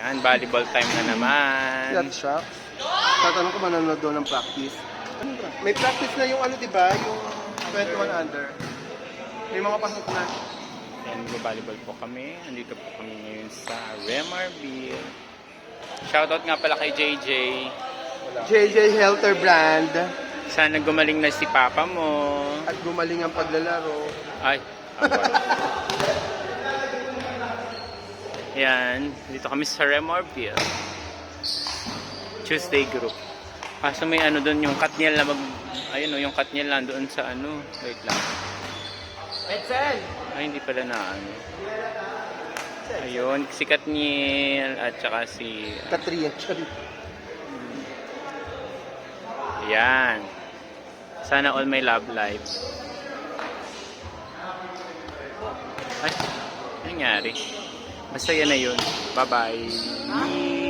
Yan, volleyball time na naman. That shock. Tatanong ko manonood doon ng practice. Ano ba? May practice na yung ano, di ba? Yung 21 under. May mga pasok na. Yan, volleyball po kami. Andito po kami ngayon sa Remarville. Shoutout nga pala kay JJ. JJ Helter Brand. Sana gumaling na si papa mo. At gumaling ang paglalaro. Ay, yan, dito kami sa Remarville. Tuesday group. Kaso may ano doon, yung Katniel na ayun o, yung Katniel na doon sa ano. Wait lang. Edsel! Ay, hindi pala na ano. Ayun, si Katniel at saka si... Katria, sorry. Yan. Sana all my love life. Ay, nangyari. Basta yan na yun. Bye-bye.